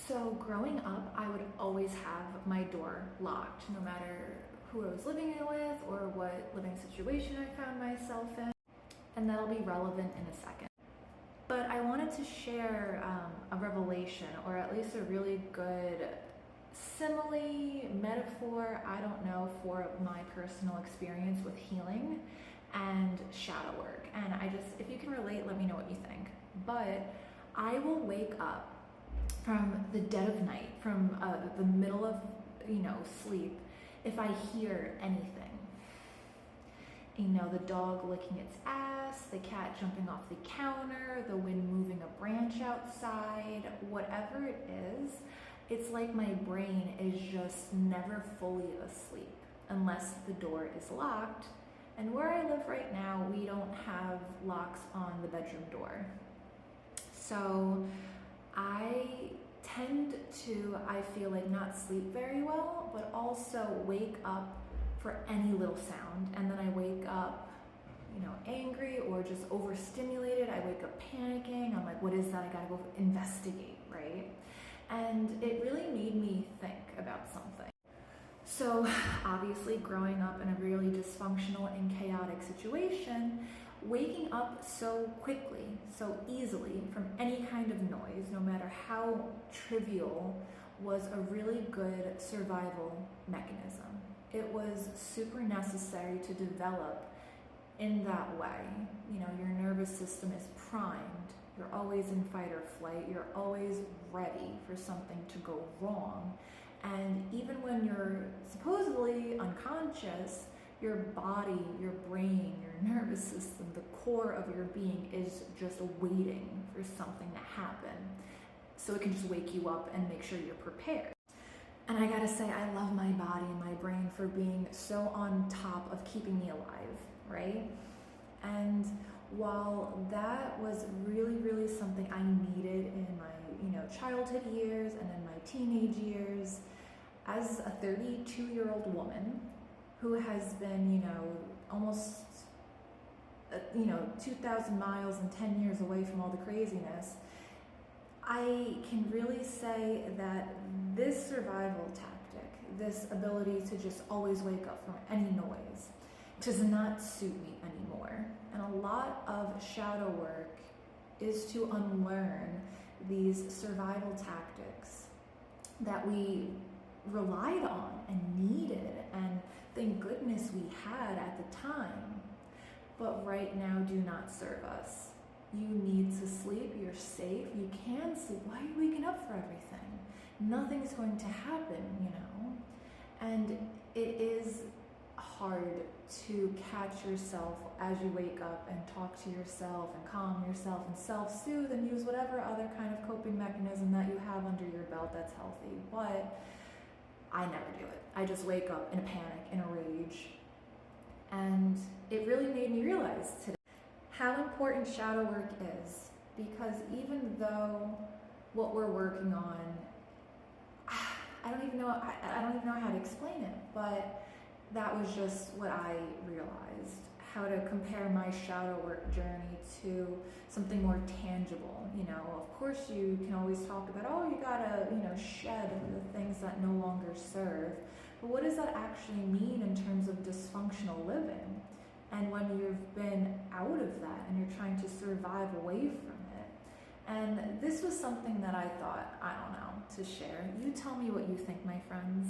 So growing up, I would always have my door locked, no matter who I was living in with or what living situation I found myself in, and that'll be relevant in a second. But I wanted to share a revelation, or at least a really good simile, metaphor, I don't know, for my personal experience with healing and shadow work. And if you can relate, let me know what you think. But I will wake up from the dead of night, from the middle of, sleep, if I hear anything. The dog licking its ass, the cat jumping off the counter, the wind moving a branch outside, whatever it is, it's like my brain is just never fully asleep unless the door is locked. And where I live right now, we don't have locks on the bedroom door. So I tend to, I feel like, not sleep very well, but also wake up for any little sound. And then I wake up, angry or just overstimulated. I wake up panicking. I'm like, what is that? I gotta go investigate, right? And it really made me think about something. So obviously, growing up in a really dysfunctional and chaotic situation, waking up so quickly, so easily from any kind of noise, no matter how trivial, was a really good survival mechanism. It was super necessary to develop in that way. Your nervous system is primed. You're always in fight or flight. You're always ready for something to go wrong. And even when you're supposedly unconscious, your body, your brain, your nervous system, the core of your being is just waiting for something to happen. So it can just wake you up and make sure you're prepared. And I gotta say, I love my body and my brain for being so on top of keeping me alive, right? And while that was really, really something I needed in my, childhood years and in my teenage years, as a 32-year-old woman who has been, almost, 2,000 miles and 10 years away from all the craziness, I can really say that this survival tactic, this ability to just always wake up from any noise, does not suit me anymore. And a lot of shadow work is to unlearn these survival tactics that we relied on and needed, and thank goodness we had at the time, but right now do not serve us. You need to sleep, you're safe, you can sleep. Why are you waking up for everything? Nothing's going to happen, And it is hard to catch yourself as you wake up and talk to yourself and calm yourself and self-soothe and use whatever other kind of coping mechanism that you have under your belt that's healthy. But I never do it. I just wake up in a panic, in a rage. And it really made me realize today how important shadow work is, because even though what we're working on, I don't even know how to explain it, but that was just what I realized, how to compare my shadow work journey to something more tangible. Of course you can always talk about, you gotta, shed the things that no longer serve. But what does that actually mean in terms of dysfunctional living? And when you've been out of that and you're trying to survive away from it. And this was something that I thought, to share. You tell me what you think, my friends.